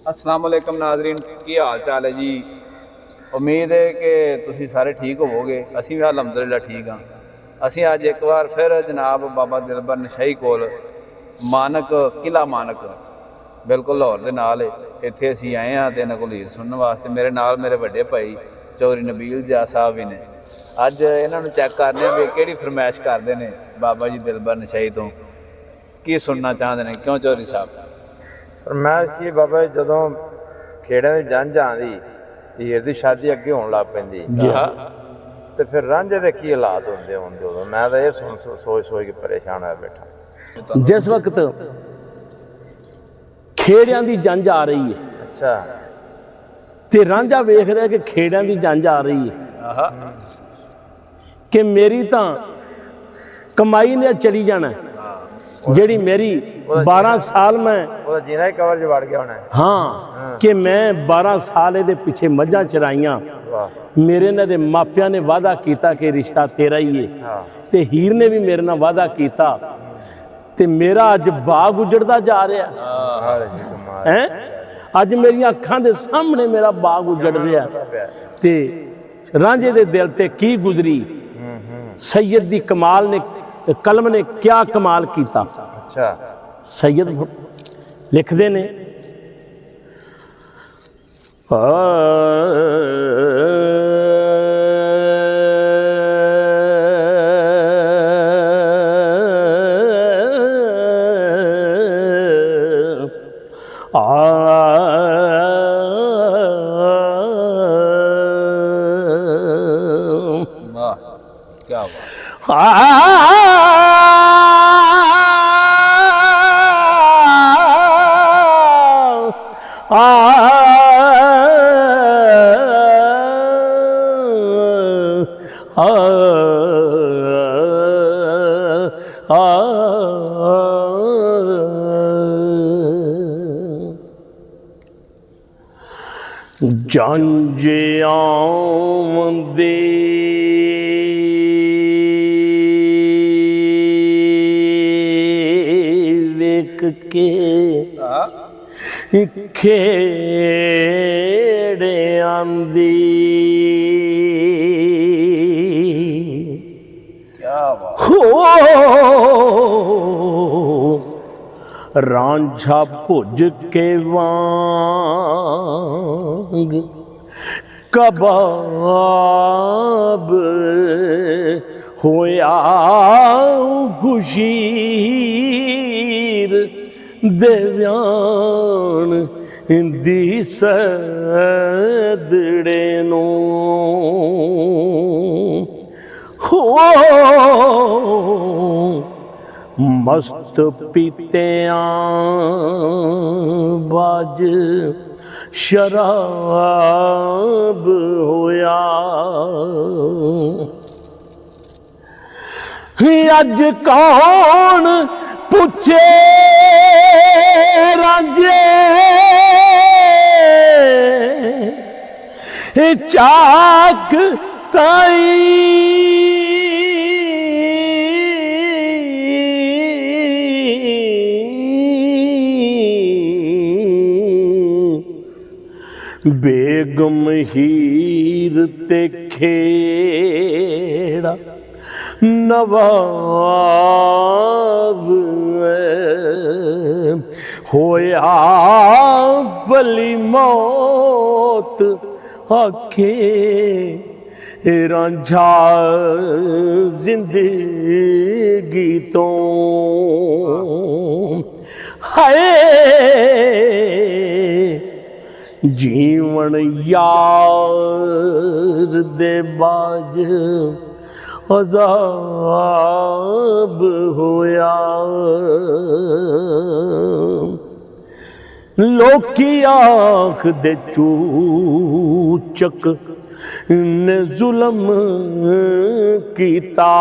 अस्सलाम वालेकुम नाज़रीन, की हाल चाल है जी। उम्मीद है कि तुसी सारे ठीक होवोगे। असीं भी अलहमदुलिल्लाह ठीक हाँ। असीं अज एक बार फिर जनाब बाबा दिलबर नशाई कोल मानक किला मानक बिल्कुल लाहौर के नाल इत्थे असीं आए हाँ तो इन्हां कोल हीर सुनने वास्ते। मेरे नाल मेरे वड्डे भाई चौधरी नबील जा साहब भी ने। अज इन्हां नूं चैक करने भी किहड़ी फरमाइश करते हैं बाबा जी दिलबर नशाई तो, की सुनना चाहते हैं। क्यों चौधरी साहब? फरमाइश की बाबा जी, जदों खेड़िਆਂ ਦੀ जंझ आंदी हीर की शादी अगे होण लग पैंदी तो फिर रांझे के की हालात होंदे होंदे उदों मैं तो ये सोच सोच के परेशान होया बैठा। जिस वक्त खेड़िਆਂ ਦੀ जंझ आ रही है, अच्छा, ते रांझा वेख रहा कि खेड़िਆਂ ਦੀ जंझ आ रही है कि मेरी तो कमाई ने चली जाना, जेड़ी मेरी 12 साल में जीना ही कवर च वड़ गया होना। हाँ कि मैं 12 साल ये पिछे मझां चराइयां। मेरे ना दे मापिया ने वादा किया कि रिश्ता तेरा ही है, ते हीर ने भी मेरे नाल वादा किया, ते मेरा अज बाग उजड़दा जा रहा है। अज मेरी अखां दे सामने मेरा बाग उजड़ रहा ते रांझे दे दिल ते की गुजरी। सैयद दी कमाल ने कलम ने क्या कमाल किया। अच्छा, सैयद लिखते ने क्या बात। जंझ आमदे वेख के खेड़े आंदी, क्या बात। हो रांझा भुज के वांग कबाब होया खुशीर देव्यान दी सदड़े नो हो मस्त पीतियां बाज शराब होया। अज कौन पूछे रांझे चाक ताई बेगम हीर ते खेड़ा नवाब होया भली मौत आखे रांझा जिंदगी तो हाय जीवन यार दे बाज अजाब होया। लोकी आख दे चूचक ने जुल्म कीता,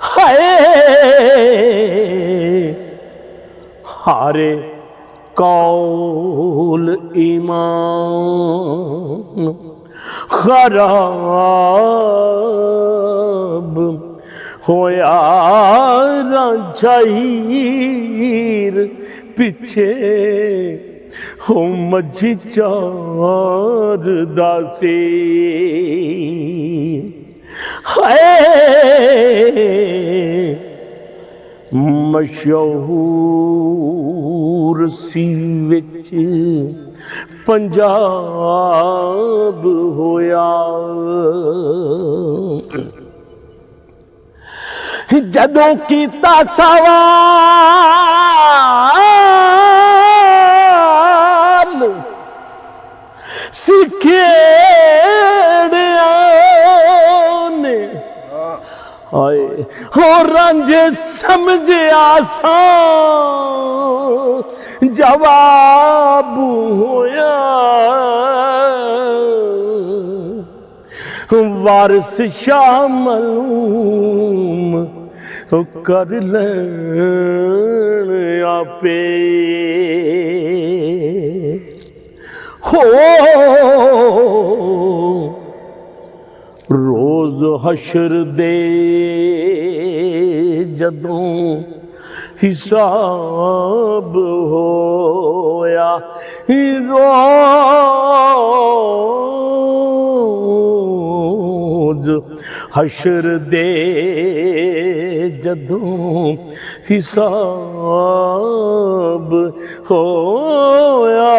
हाय हारे कौल ईमान खराब होया रांझा हीर ਪਿੱਛੇ ਹੋ ਮੱਝੀ ਚਾਰਦਾ ਸੀ। ਹਾਏ ਮਸ਼ਹੂਰ ਸੀ ਵਿੱਚ ਪੰਜਾਬ ਹੋਇਆ। ਜਦੋਂ ਕੀਤਾ ਸਵਾਲ ਸਿੱਖਿਆਂ ਨੇ ਹਾਏ ਹੋ ਰਾਂਝੇ ਸਮਝਿਆ ਸਾਂ ਜਵਾਬ ਹੋਇਆ। ਵਾਰਿਸ ਸ਼ਾਹ ਮਲੂਮ ਕਰ ਲੈਣ ਆਪੇ ਹੋ। ਰੋਜ਼ ਹਸ਼ਰ ਦੇ ਜਦੋਂ ਹਿਸਾਬ ਹੋਇਆ ਰੋਜ਼ ਹਸ਼ਰ ਦੇ ਜਦੋਂ ਹਿਸਾਬ ਹੋਇਆ